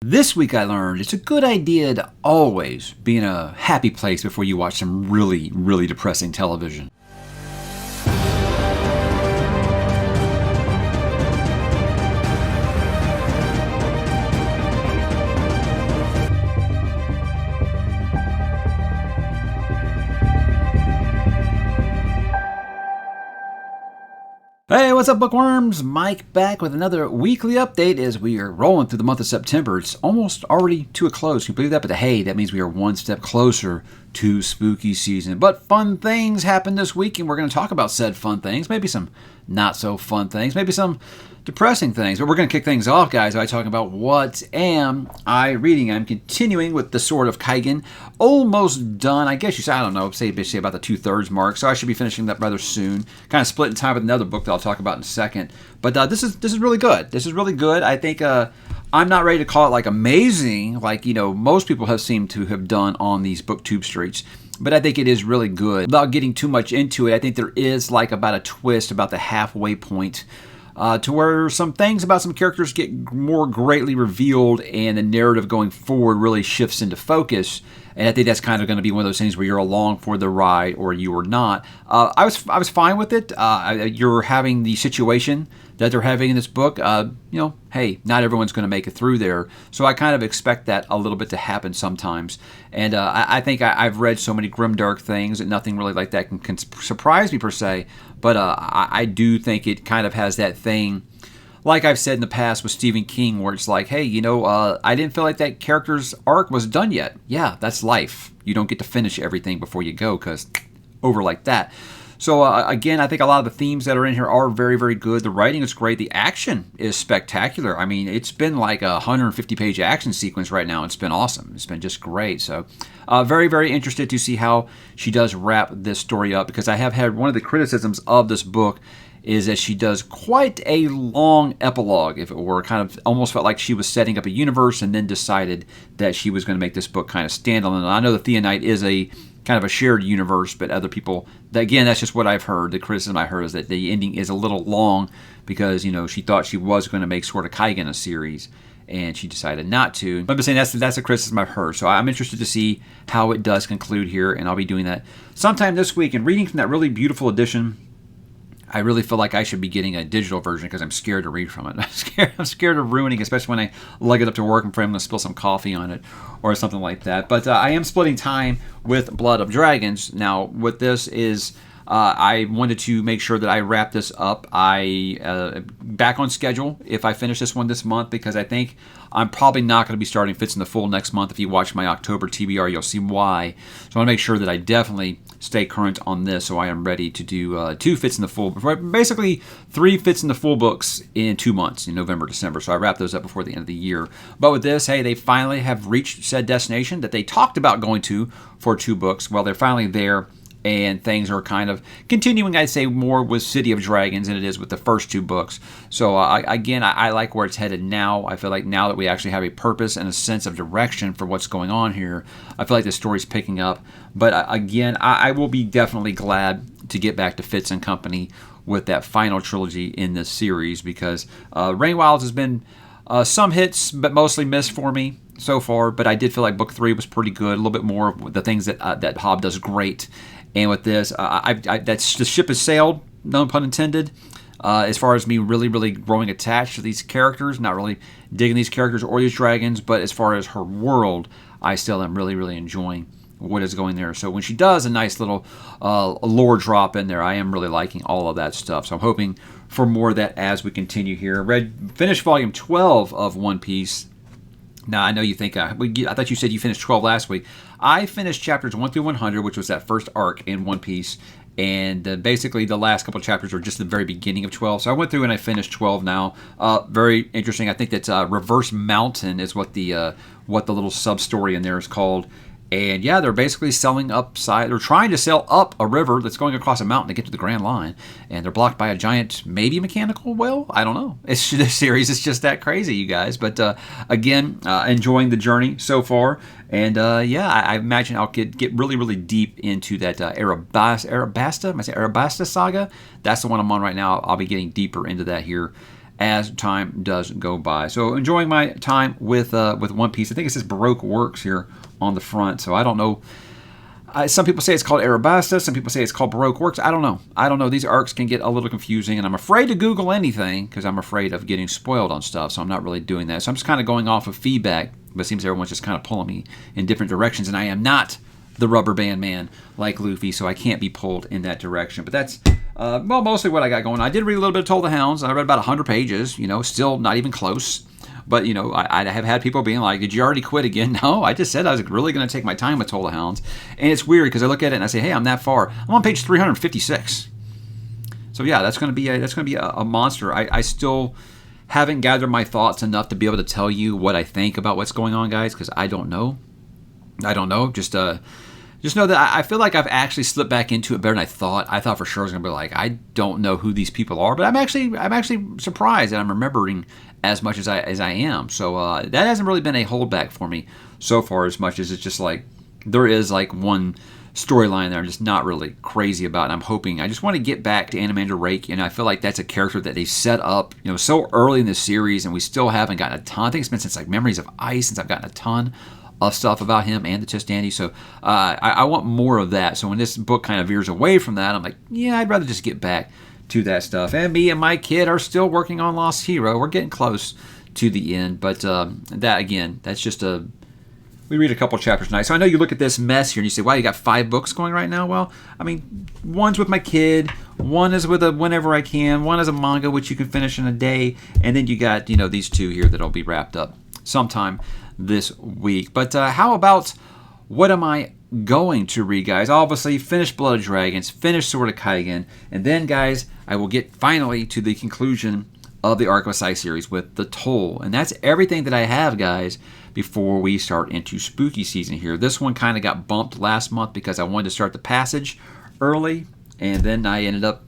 This week I learned it's a good idea to always be in a happy place before you watch some really, really depressing television. Hey, what's up, bookworms? Mike back with another weekly update as we are rolling through the month of September. It's almost already to a close. Can you believe that? But hey, that means we are one step closer to spooky season. But fun things happened this week, and we're going to talk about said fun things. Maybe some not so fun things. Maybe some depressing things. But we're going to kick things off, guys, by talking about what am I reading. I'm continuing with The Sword of Kaigen. Almost done. I guess you say, I don't know, say about the 2/3 mark. So I should be finishing that rather soon. Kind of split in time with another book that I'll talk about in a second. But this is really good. This is really good. I think I'm not ready to call it like amazing, like most people have seemed to have done on these booktube streets. But I think it is really good. Without getting too much into it, I think there is like about a twist about the halfway point to where some things about some characters get more greatly revealed and the narrative going forward really shifts into focus. And I think that's kind of going to be one of those things where you're along for the ride or you are not. I was fine with it. You're having the situation that they're having in this book. Hey, not everyone's going to make it through there. So I kind of expect that a little bit to happen sometimes. And I think I've read so many grimdark things that nothing really like that can surprise me per se. But I do think it kind of has that thing, like I've said in the past with Stephen King, where it's like, hey, I didn't feel like that character's arc was done yet. Yeah, that's life. You don't get to finish everything before you go because over like that. So again, I think a lot of the themes that are in here are very, very good. The writing is great. The action is spectacular. I mean, it's been like a 150-page action sequence right now. It's been awesome. It's been just great. So very, very interested to see how she does wrap this story up, because I have had one of the criticisms of this book is that she does quite a long epilogue, if it were. Kind of almost felt like she was setting up a universe and then decided that she was going to make this book kind of standalone. And I know the Theonite is a kind of a shared universe, but other people, again, that's just what I've heard. The criticism I heard is that the ending is a little long because, she thought she was going to make Sword of Kaigen a series, and she decided not to. But I'm just saying that's a criticism I've heard. So I'm interested to see how it does conclude here, and I'll be doing that sometime this week. And reading from that really beautiful edition, I really feel like I should be getting a digital version because I'm scared to read from it. I'm scared of ruining, especially when I lug it up to work and I'm going to spill some coffee on it or something like that. But I am splitting time with Blood of Dragons. Now, what this is, I wanted to make sure that I wrap this up. I back on schedule if I finish this one this month, because I think I'm probably not going to be starting Fits in the Full next month. If you watch my October TBR, you'll see why. So I want to make sure that I definitely stay current on this, so I am ready to do 2 Fits in the Full, basically 3 Fits in the Full books in 2 months, in November, December. So I wrap those up before the end of the year. But with this, hey, they finally have reached said destination that they talked about going to for 2 books. Well, they're finally there. And things are kind of continuing, I'd say, more with City of Dragons than it is with the first 2 books. So, I like where it's headed now. I feel like now that we actually have a purpose and a sense of direction for what's going on here, I feel like the story's picking up. But, again, I will be definitely glad to get back to Fitz and Company with that final trilogy in this series, because Rain Wilds has been some hits, but mostly missed for me so far. But I did feel like Book 3 was pretty good, a little bit more of the things that Hobb does great. And with this, the ship has sailed, no pun intended, as far as me really, really growing attached to these characters, not really digging these characters or these dragons, but as far as her world, I still am really, really enjoying what is going there. So when she does a nice little lore drop in there, I am really liking all of that stuff. So I'm hoping for more of that as we continue here. Finished volume 12 of One Piece. Now, I know you think, I thought you said you finished 12 last week. I finished chapters 1 through 100, which was that first arc in One Piece. And basically the last couple of chapters are just the very beginning of 12. So I went through and I finished 12 now. Very interesting. I think that Reverse Mountain is what the little sub-story in there is called. And yeah, they're basically they're trying to sail up a river that's going across a mountain to get to the Grand Line. And they're blocked by a giant, maybe mechanical whale? I don't know. This series is just that crazy, you guys. But again, enjoying the journey so far. And I imagine I'll get really, really deep into that Arabasta saga. That's the one I'm on right now. I'll be getting deeper into that here as time does go by. So enjoying my time with One Piece. I think it says Baroque Works here on the front. So I don't know. Some people say it's called Arabasta. Some people say it's called Baroque Works. I don't know. These arcs can get a little confusing, and I'm afraid to Google anything because I'm afraid of getting spoiled on stuff. So I'm not really doing that. So I'm just kind of going off of feedback. But it seems everyone's just kind of pulling me in different directions, and I am not the rubber band man like Luffy, so I can't be pulled in that direction. But that's mostly what I got going on. I did read a little bit of Toll the Hounds. I read about 100 pages. Still not even close. But, I have had people being like, did you already quit again? No, I just said I was really going to take my time with Toll the Hounds. And it's weird because I look at it and I say, hey, I'm that far. I'm on page 356. So, yeah, that's going to be a monster. I still haven't gathered my thoughts enough to be able to tell you what I think about what's going on, guys, because I don't know. Just know that I feel like I've actually slipped back into it better than I thought. I thought for sure I was going to be like, I don't know who these people are, but I'm actually surprised that I'm remembering as much as I am. So that hasn't really been a holdback for me so far, as much as it's just like there is like one storyline that I'm just not really crazy about. And I'm hoping, I just want to get back to Animander Rake, and I feel like that's a character that they set up, so early in the series, and we still haven't gotten a ton. I think it's been since like Memories of Ice since I've gotten a ton of stuff about him and the Testandi. So I want more of that. So when this book kind of veers away from that, I'm like, yeah, I'd rather just get back to that stuff. And me and my kid are still working on Lost Hero. We're getting close to the end. But that, again, that's just we read a couple chapters tonight. So I know you look at this mess here and you say, wow, you got 5 books going right now? Well, I mean, one's with my kid. One is with a whenever I can. One is a manga, which you can finish in a day. And then you got, these 2 here that'll be wrapped up sometime this week. But how about what am I going to read, guys? Obviously, finish Blood of Dragons, finish Sword of Kaigen, and then, guys, I will get finally to the conclusion of the Arc of Sai series with the Toll. And that's everything that I have, guys, before we start into spooky season here. This one kind of got bumped last month because I wanted to start the passage early, and then I ended up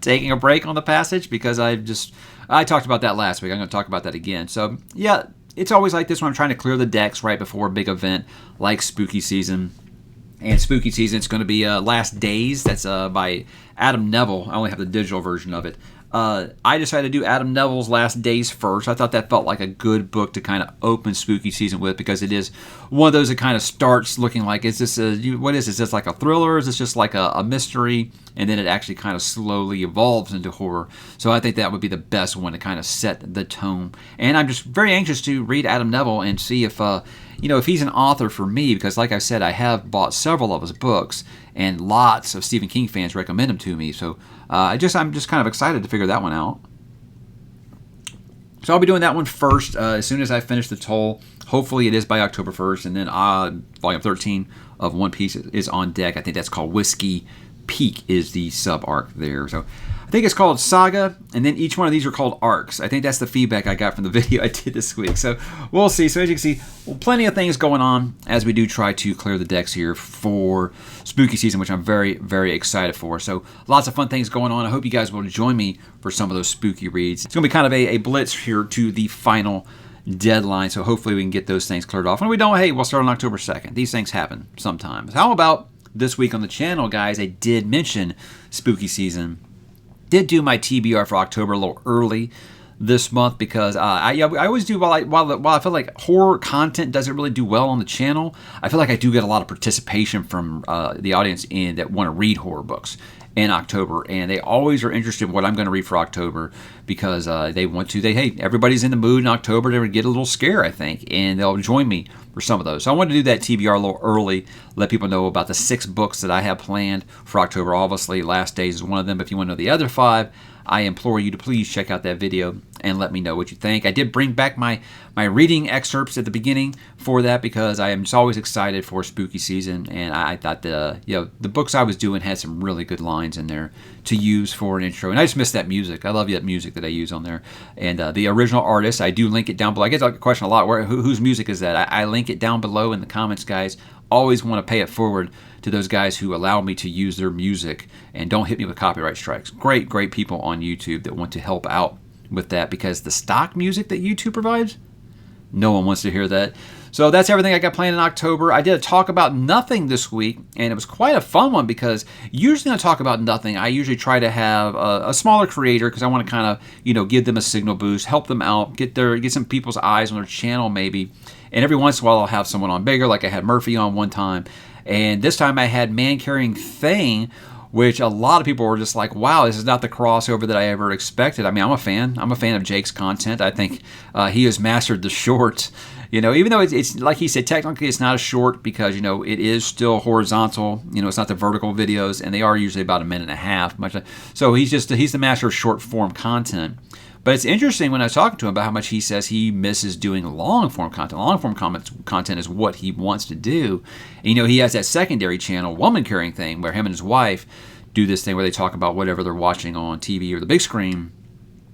taking a break on the passage because I talked about that last week. I'm going to talk about that again. So, yeah, it's always like this when I'm trying to clear the decks right before a big event like spooky season. And spooky season, it's going to be Last Days. That's by Adam Neville. I only have the digital version of it. I decided to do Adam Neville's Last Days first. I thought that felt like a good book to kind of open spooky season with, because it is one of those that kind of starts looking like, is this what is this? Is this like a thriller? Is this just like a mystery? And then it actually kind of slowly evolves into horror. So I think that would be the best one to kind of set the tone. And I'm just very anxious to read Adam Neville and see if if he's an author for me, because like I said, I have bought several of his books, and lots of Stephen King fans recommend him to me. So I'm just kind of excited to figure that one out. So I'll be doing that one first as soon as I finish the Toll. Hopefully it is by October 1st, and then Volume 13 of One Piece is on deck. I think that's called Whiskey Peak is the sub-arc there. So I think it's called Saga, and then each one of these are called arcs. I think that's the feedback I got from the video I did this week. So we'll see. So as you can see, plenty of things going on as we do try to clear the decks here for spooky season, which I'm very, very excited for. So lots of fun things going on. I hope you guys will join me for some of those spooky reads. It's going to be kind of a blitz here to the final deadline, so hopefully we can get those things cleared off. And if we don't, hey, we'll start on October 2nd. These things happen sometimes. How about this week on the channel, guys? I did mention spooky season. Did do my TBR for October a little early this month because I always do, while I feel like horror content doesn't really do well on the channel, I feel like I do get a lot of participation from the audience that want to read horror books in October, and they always are interested in what I'm going to read for October because they want to. Hey, everybody's in the mood in October to get a little scare, I think, and they'll join me for some of those. So I wanted to do that TBR a little early, let people know about the 6 books that I have planned for October. Obviously, Last Days is one of them. If you want to know the other 5, I implore you to please check out that video and let me know what you think. I did bring back my reading excerpts at the beginning for that because I am just always excited for spooky season, and I thought the books I was doing had some really good lines in there to use for an intro. And I just miss that music. I love that music that I use on there. And the original artist, I do link it down below. I get that question a lot. Whose music is that? I link it down below in the comments, guys. Always want to pay it forward to those guys who allow me to use their music and don't hit me with copyright strikes. Great people on YouTube that want to help out with that, because the stock music that YouTube provides, no one wants to hear that. So that's everything I got planned in October. I did a talk about nothing this week, and it was quite a fun one because usually when I talk about nothing, I usually try to have a smaller creator because I want to kind of, give them a signal boost, help them out, get some people's eyes on their channel maybe. And every once in a while I'll have someone on bigger, like I had Murphy on one time. And this time I had Man Carrying Thing, which a lot of people were just like, wow, this is not the crossover that I ever expected. I mean, I'm a fan of Jake's content. I think he has mastered the shorts. Even though it's like he said, technically it's not a short because, it is still horizontal. It's not the vertical videos, and they are usually about a minute and a half. So he's the master of short form content. But it's interesting when I was talking to him about how much he says he misses doing long form content. Long form content is what he wants to do. And, he has that secondary channel, Woman Carrying Thing, where him and his wife do this thing where they talk about whatever they're watching on TV or the big screen.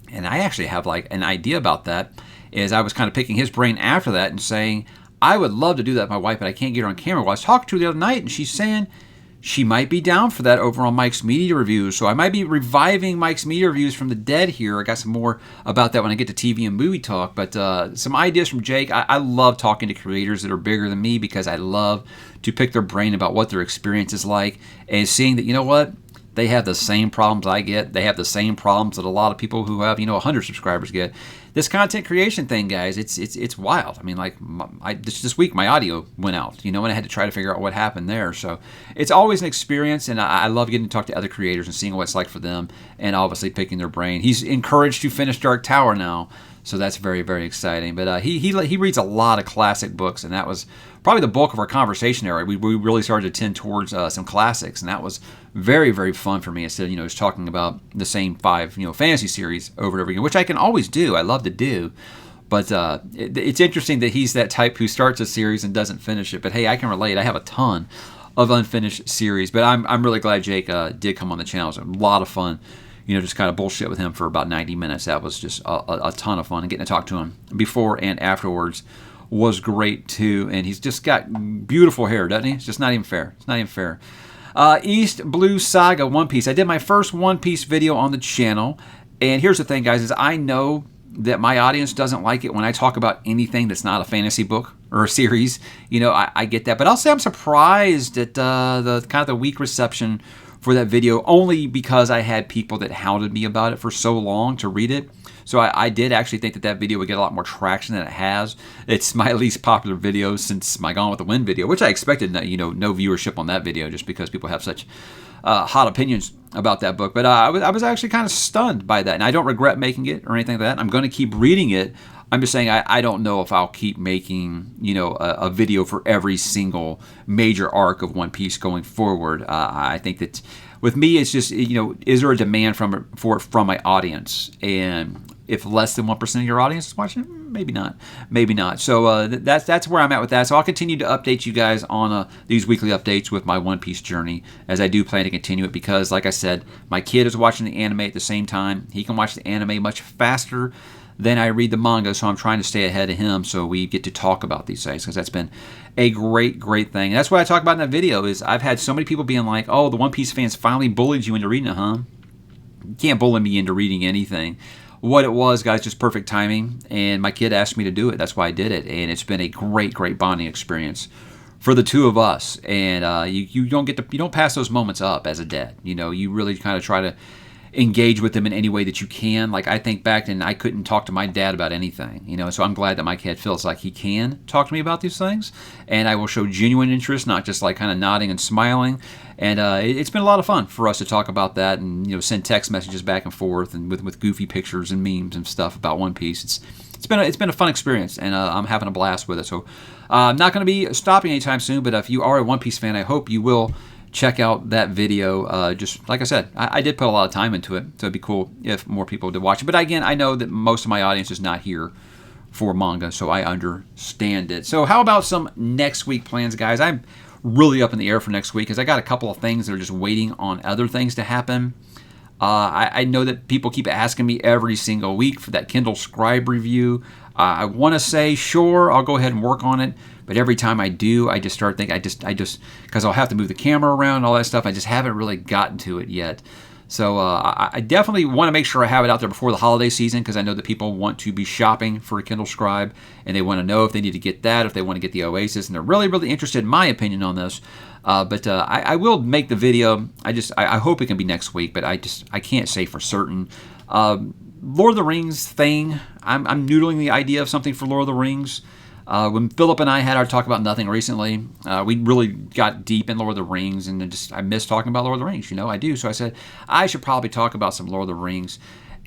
And I actually have like an idea about that. Is I was kind of picking his brain after that and saying, I would love to do that with my wife, but I can't get her on camera. Well, I was talking to her the other night, and she's saying she might be down for that over on Mike's Media Reviews. So I might be reviving Mike's Media Reviews from the dead here. I got some more about that when I get to TV and movie talk. But some ideas from Jake. I love talking to creators that are bigger than me because I love to pick their brain about what their experience is like and seeing that, they have the same problems I get. They have the same problems that a lot of people who have, 100 subscribers get. This content creation thing, guys, it's wild. I mean, like this week, my audio went out, and I had to try to figure out what happened there. So it's always an experience, and I love getting to talk to other creators and seeing what it's like for them, and obviously picking their brain. He's encouraged to finish Dark Tower now, so that's very, very exciting. But he reads a lot of classic books, and that was probably the bulk of our conversation area. We really started to tend towards some classics, and that was very, very fun for me. Instead of, just talking about the same 5, fantasy series over and over again, which I can always do. I love to do. But it's interesting that he's that type who starts a series and doesn't finish it. But hey, I can relate. I have a ton of unfinished series. But I'm really glad Jake did come on the channel. It was a lot of fun. Just kind of bullshit with him for about 90 minutes. That was just a ton of fun. And getting to talk to him before and afterwards was great too. And he's just got beautiful hair, doesn't he? It's just not even fair. It's not even fair. East Blue Saga One Piece. I did my first One Piece video on the channel. And here's the thing, guys, is I know that my audience doesn't like it when I talk about anything that's not a fantasy book or a series. I get that. But I'll say I'm surprised at the kind of the weak reception for that video, only because I had people that hounded me about it for so long to read it. So I did actually think that video would get a lot more traction than it has. It's my least popular video since my Gone with the Wind video, which I expected, no viewership on that video just because people have such hot opinions about that book. But I was actually kind of stunned by that, and I don't regret making it or anything like that. I'm going to keep reading it. I'm just saying I don't know if I'll keep making a video for every single major arc of One Piece going forward. I think that with me it's just is there a demand from my audience, and if less than 1% of your audience is watching, maybe not. So that's where I'm at with that. So I'll continue to update you guys on these weekly updates with my One Piece journey, as I do plan to continue it because, like I said, my kid is watching the anime at the same time. He can watch the anime much faster than I read the manga, so I'm trying to stay ahead of him so we get to talk about these things because that's been a great, great thing. And that's what I talk about in that video is I've had so many people being like, oh, the One Piece fans finally bullied you into reading it, huh? You can't bully me into reading anything. What it was, guys, just perfect timing, and my kid asked me to do it. That's why I did it, and it's been a great, great bonding experience for the two of us. And you don't pass those moments up as a dad. You really kind of try to engage with them in any way that you can. Like I think back and I couldn't talk to my dad about anything, so I'm glad that my kid feels like he can talk to me about these things, and I will show genuine interest, not just like kind of nodding and smiling. And it's been a lot of fun for us to talk about that and send text messages back and forth and with goofy pictures and memes and stuff about One Piece. It's been a fun experience, and I'm having a blast with it. So I'm not going to be stopping anytime soon, but if you are a One Piece fan, I hope you will check out that video. Just like I said, I did put a lot of time into it, so it'd be cool if more people did watch it. But again, I know that most of my audience is not here for manga, so I understand it. So how about some next week plans, guys? I'm really up in the air for next week because I got a couple of things that are just waiting on other things to happen. I know that people keep asking me every single week for that Kindle Scribe review. I want to say, sure, I'll go ahead and work on it. But every time I do, I just start thinking, I just, because I'll have to move the camera around and all that stuff, I just haven't really gotten to it yet. So I definitely want to make sure I have it out there before the holiday season, because I know that people want to be shopping for a Kindle Scribe, and they want to know if they need to get that, if they want to get the Oasis, and they're really, really interested in my opinion on this. But I will make the video. I hope it can be next week, but I can't say for certain. Lord of the Rings thing, I'm noodling the idea of something for Lord of the Rings. When Philip and I had our talk about nothing recently, we really got deep in Lord of the Rings, and I miss talking about Lord of the Rings. I do. So I said I should probably talk about some Lord of the Rings,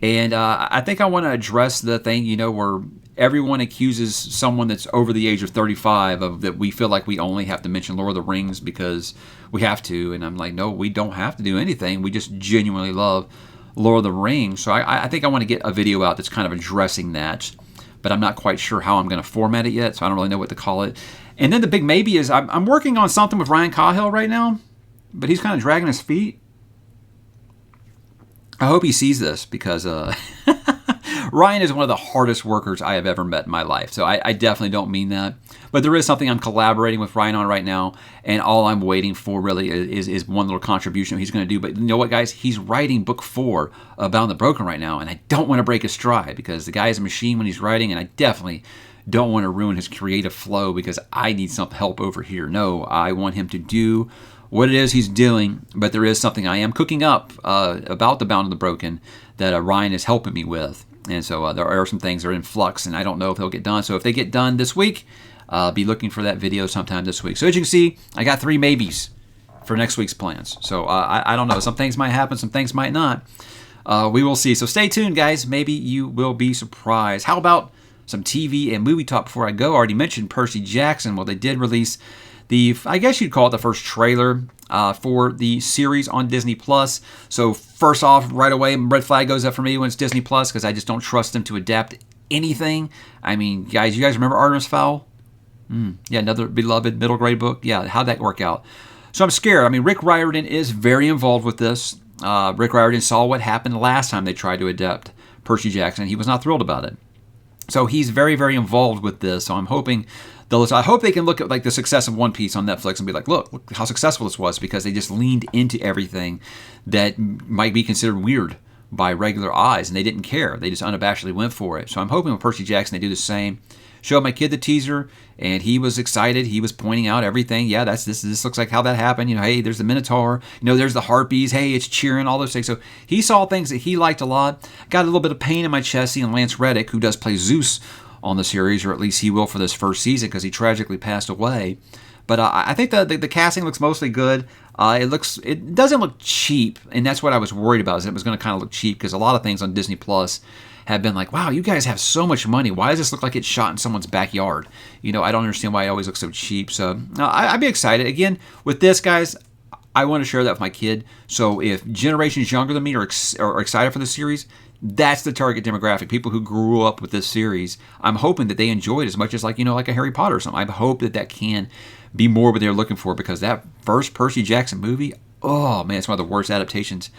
and I think I want to address the thing, where everyone accuses someone that's over the age of 35 of that we feel like we only have to mention Lord of the Rings because we have to, and I'm like, no, we don't have to do anything. We just genuinely love Lord of the Rings. So I think I want to get a video out that's kind of addressing that. But I'm not quite sure how I'm going to format it yet, so I don't really know what to call it. And then the big maybe is I'm working on something with Ryan Cahill right now, but he's kind of dragging his feet. I hope he sees this, because Ryan is one of the hardest workers I have ever met in my life. So I definitely don't mean that. But there is something I'm collaborating with Ryan on right now, and all I'm waiting for really is one little contribution he's going to do. But you know what, guys? He's writing book 4 of Bound and Broken right now, and I don't want to break his stride, because the guy is a machine when he's writing, and I definitely don't want to ruin his creative flow because I need some help over here. No, I want him to do what it is he's doing, but there is something I am cooking up about the Bound and the Broken that Ryan is helping me with. And so there are some things that are in flux, and I don't know if they'll get done. So if they get done this week, be looking for that video sometime this week. So as you can see, I got 3 maybes for next week's plans. So I don't know. Some things might happen, some things might not. We will see. So stay tuned, guys. Maybe you will be surprised. How about some TV and movie talk before I go? I already mentioned Percy Jackson. Well, they did release I guess you'd call it the first trailer for the series on Disney+. So first off, right away, red flag goes up for me when it's Disney+, because I just don't trust them to adapt anything. I mean, guys, you guys remember Artemis Fowl? Yeah, another beloved middle grade book. Yeah, how'd that work out? So I'm scared. I mean, Rick Riordan is very involved with this. Rick Riordan saw what happened last time they tried to adapt Percy Jackson. He was not thrilled about it. So he's very, very involved with this. So I'm hoping I hope they can look at like the success of One Piece on Netflix and be like, look how successful this was, because they just leaned into everything that might be considered weird by regular eyes, and they didn't care. They just unabashedly went for it. So I'm hoping with Percy Jackson they do the same. Showed my kid the teaser, and he was excited. He was pointing out everything. Yeah, this looks like how that happened. Hey, there's the Minotaur. There's the Harpies. Hey, it's cheering, all those things. So he saw things that he liked a lot. Got a little bit of pain in my chest seeing Lance Reddick, who does play Zeus on the series, or at least he will for this first season, because he tragically passed away. But I think the casting looks mostly good. It doesn't look cheap, and that's what I was worried about, is it was going to kind of look cheap, because a lot of things on Disney Plus have been like, wow, you guys have so much money. Why does this look like it's shot in someone's backyard? I don't understand why it always looks so cheap. So I'd be excited. Again, with this, guys, I want to share that with my kid. So if generations younger than me are excited for the series, that's the target demographic. People who grew up with this series. I'm hoping that they enjoy it as much as like a Harry Potter or something. I hope that can be more what they're looking for, because that first Percy Jackson movie, oh man, it's one of the worst adaptations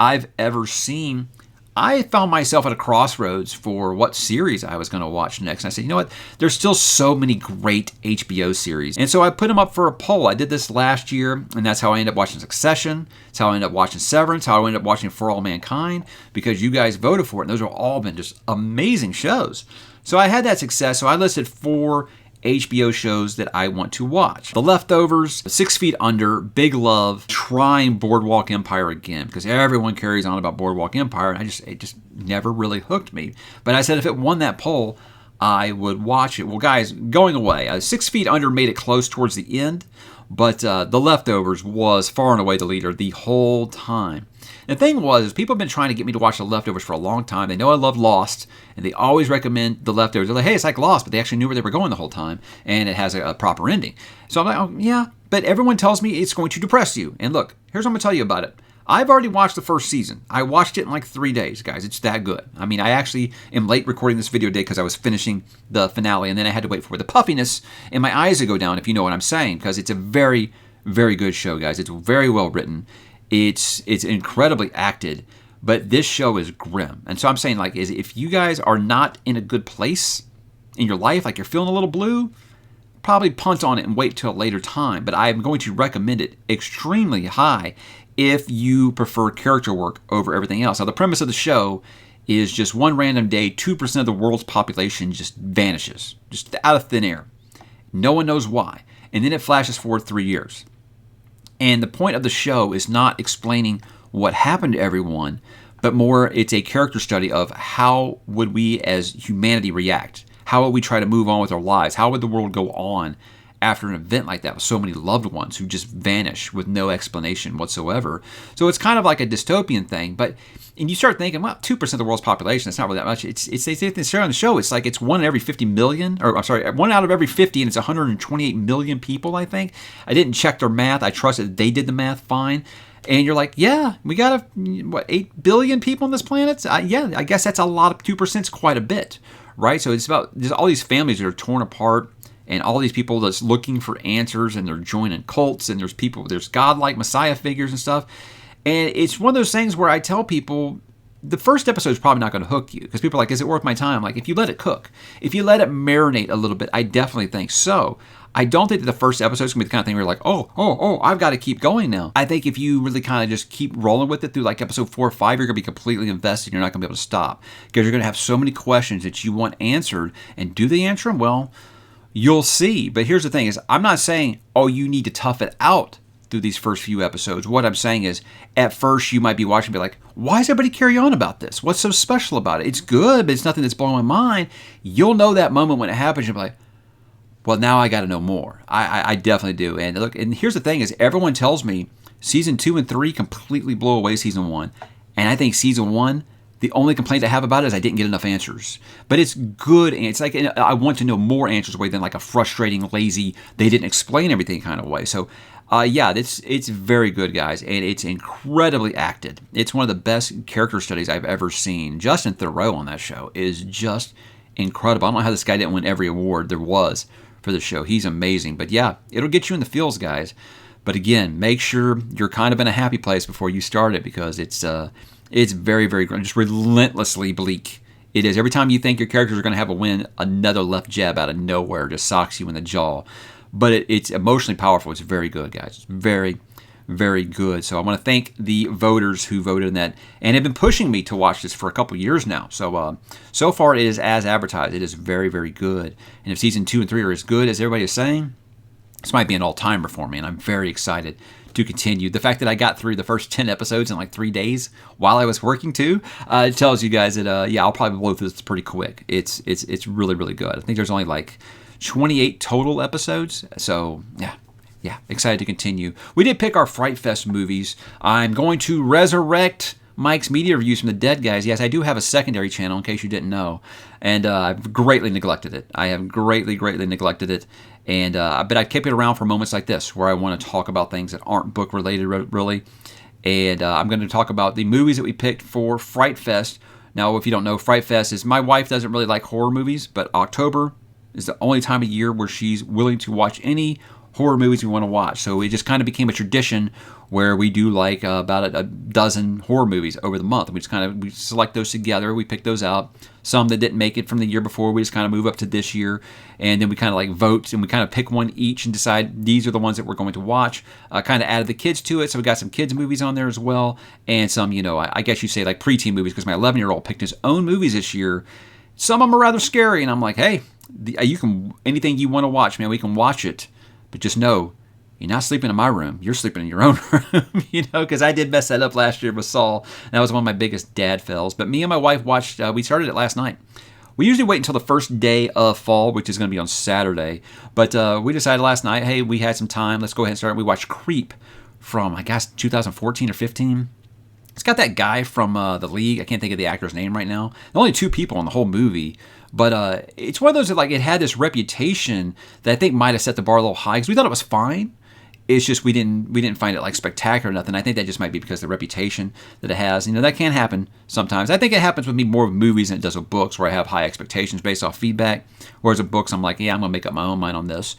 I've ever seen. I found myself at a crossroads for what series I was going to watch next. And I said, you know what? There's still so many great HBO series. And so I put them up for a poll. I did this last year, and that's how I ended up watching Succession. That's how I ended up watching Severance, how I ended up watching For All Mankind, because you guys voted for it. And those have all been just amazing shows. So I had that success. So I listed 4 HBO shows that I want to watch. The Leftovers, 6 Feet Under, Big Love, trying Boardwalk Empire again, because everyone carries on about Boardwalk Empire, and it just never really hooked me. But I said if it won that poll, I would watch it. Well, guys, going away, 6 Feet Under made it close towards the end, but The Leftovers was far and away the leader the whole time. The thing was, people have been trying to get me to watch The Leftovers for a long time. They know I love Lost, and they always recommend The Leftovers. They're like, hey, it's like Lost, but they actually knew where they were going the whole time, and it has a proper ending. So I'm like, oh, yeah, but everyone tells me it's going to depress you. And look, here's what I'm going to tell you about it. I've already watched the first season. I watched it in like 3 days, guys. It's that good. I mean, I actually am late recording this video today because I was finishing the finale, and then I had to wait for the puffiness in my eyes to go down, if you know what I'm saying, because it's a very, very good show, guys. It's very well written. It's incredibly acted, but this show is grim. And so I'm saying, if you guys are not in a good place in your life, like you're feeling a little blue, probably punt on it and wait till a later time, but I'm going to recommend it extremely high if you prefer character work over everything else. Now, the premise of the show is just one random day, 2% of the world's population just vanishes, just out of thin air. No one knows why. And then it flashes forward 3 years. And the point of the show is not explaining what happened to everyone, but more it's a character study of how would we as humanity react? How would we try to move on with our lives? How would the world go on after an event like that with so many loved ones who just vanish with no explanation whatsoever? So it's kind of like a dystopian thing, and you start thinking, well, 2% of the world's population, that's not really that much. They say on the show, it's like it's 1 in every 50 million, or I'm sorry, 1 out of every 50, and it's 128 million people, I think. I didn't check their math. I trusted that they did the math fine. And you're like, yeah, we got 8 billion people on this planet? Yeah, I guess that's a lot. 2% is quite a bit, right? So it's about there's all these families that are torn apart, and all these people that's looking for answers, and they're joining cults, and there's godlike Messiah figures and stuff. And it's one of those things where I tell people, the first episode is probably not going to hook you, because people are like, is it worth my time? Like, if you let it cook, if you let it marinate a little bit, I definitely think so. I don't think that the first episode is going to be the kind of thing where you're like, oh, I've got to keep going now. I think if you really kind of just keep rolling with it through like episode 4 or 5, you're going to be completely invested. You're not going to be able to stop, because you're going to have so many questions that you want answered. And do they answer them? Well, you'll see. But here's the thing is, I'm not saying, oh, you need to tough it out through these first few episodes. What I'm saying is, at first you might be watching and be like, why does everybody carry on about this? What's so special about it? It's good, but it's nothing that's blowing my mind. You'll know that moment when it happens. You'll be like, well, now I got to know more. I definitely do. And look, and here's the thing is, everyone tells me season 2 and 3 completely blow away season 1. And I think season 1, the only complaint I have about it is I didn't get enough answers. But it's good, and it's like I want to know more answers way than like a frustrating, lazy, they didn't explain everything kind of way. So yeah, it's very good, guys, and it's incredibly acted. It's one of the best character studies I've ever seen. Justin Theroux on that show is just incredible. I don't know how this guy didn't win every award there was for the show. He's amazing. But yeah, it'll get you in the feels, guys. But again, make sure you're kind of in a happy place before you start it, because it's very, very just relentlessly bleak. It is. Every time you think your characters are going to have a win, another left jab out of nowhere just socks you in the jaw. But it's emotionally powerful. It's very good, guys. It's very, very good. So I want to thank the voters who voted in that and have been pushing me to watch this for a couple years now. So so far it is as advertised. It is very, very good. And if season 2 and 3 are as good as everybody is saying, this might be an all-timer for me, and I'm very excited to continue. The fact that I got through the first 10 episodes in like 3 days while I was working too, it tells you guys that yeah, I'll probably blow through this pretty quick. It's really, really good. I think there's only like 28 total episodes, so yeah, excited to continue. We did pick our Fright Fest movies. I'm going to resurrect Mike's media reviews from the Dead Guys. Yes, I do have a secondary channel, in case you didn't know, and I've greatly neglected it. I have greatly neglected it, and but I kept it around for moments like this, where I want to talk about things that aren't book related, really. And I'm going to talk about the movies that we picked for Fright Fest. Now, if you don't know, Fright Fest is, my wife doesn't really like horror movies, but October is the only time of year where she's willing to watch any horror movies we want to watch. So it just kind of became a tradition where we do like about a dozen horror movies over the month. We select those together. We pick those out. Some that didn't make it from the year before, we just kind of move up to this year. And then we kind of like vote, and we kind of pick one each and decide these are the ones that we're going to watch. Kind of added the kids to it. So we got some kids movies on there as well. And some, I guess you say like preteen movies, because my 11-year-old picked his own movies this year. Some of them are rather scary. And I'm like, hey, you can, anything you want to watch, man, we can watch it. But just know, you're not sleeping in my room. You're sleeping in your own room, because I did mess that up last year with Saul. That was one of my biggest dad fails. But me and my wife watched, we started it last night. We usually wait until the first day of fall, which is going to be on Saturday. But we decided last night, hey, we had some time. Let's go ahead and start. We watched Creep from, I guess, 2014 or 15. It's got that guy from The League. I can't think of the actor's name right now. There are only 2 people in the whole movie. But it's one of those that, like, it had this reputation that I think might have set the bar a little high, because we thought it was fine. It's just we didn't find it like spectacular or nothing. I think that just might be because of the reputation that it has. That can happen sometimes. I think it happens with me more with movies than it does with books, where I have high expectations based off feedback. Whereas with books, I'm like, yeah, I'm gonna make up my own mind on this.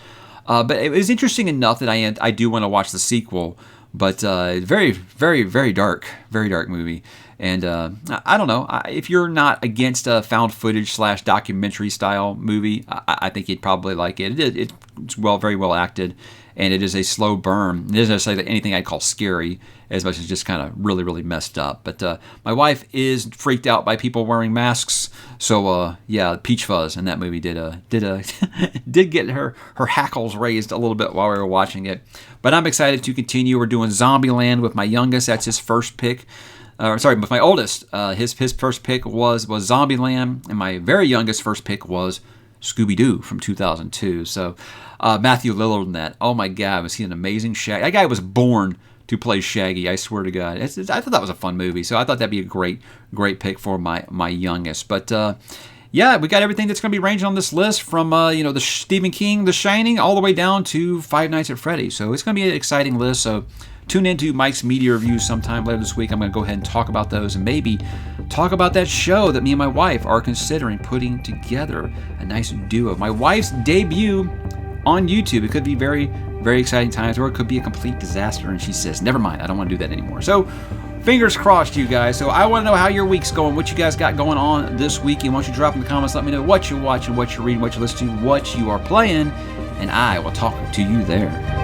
But it was interesting enough that I do want to watch the sequel. But very, very, very dark movie. And I don't know, if you're not against a found footage / documentary style movie, I think you'd probably like it. It's very well acted, and it is a slow burn. It isn't necessarily anything I'd call scary, as much as just kind of really, really messed up. But my wife is freaked out by people wearing masks, so yeah, Peach Fuzz in that movie did get her hackles raised a little bit while we were watching it. But I'm excited to continue. We're doing Zombieland with my youngest. That's his first pick. With my oldest, his first pick was Zombieland, and my very youngest first pick was Scooby-Doo from 2002. So Matthew Lillard in that. Oh my God, was he an amazing Shaggy? That guy was born to play Shaggy, I swear to God. I thought that was a fun movie, so I thought that'd be a great pick for my youngest. But yeah, we got everything that's going to be ranging on this list from the Stephen King, The Shining, all the way down to Five Nights at Freddy's. So it's going to be an exciting list. So tune into Mike's media reviews sometime later this week. I'm going to go ahead and talk about those and maybe talk about that show that me and my wife are considering putting together, a nice duo. My wife's debut on YouTube. It could be very, very exciting times, or it could be a complete disaster. And she says, never mind, I don't want to do that anymore. So fingers crossed, you guys. So I want to know how your week's going, what you guys got going on this week. And why don't you drop in the comments, let me know what you're watching, what you're reading, what you're listening to, what you are playing, and I will talk to you there.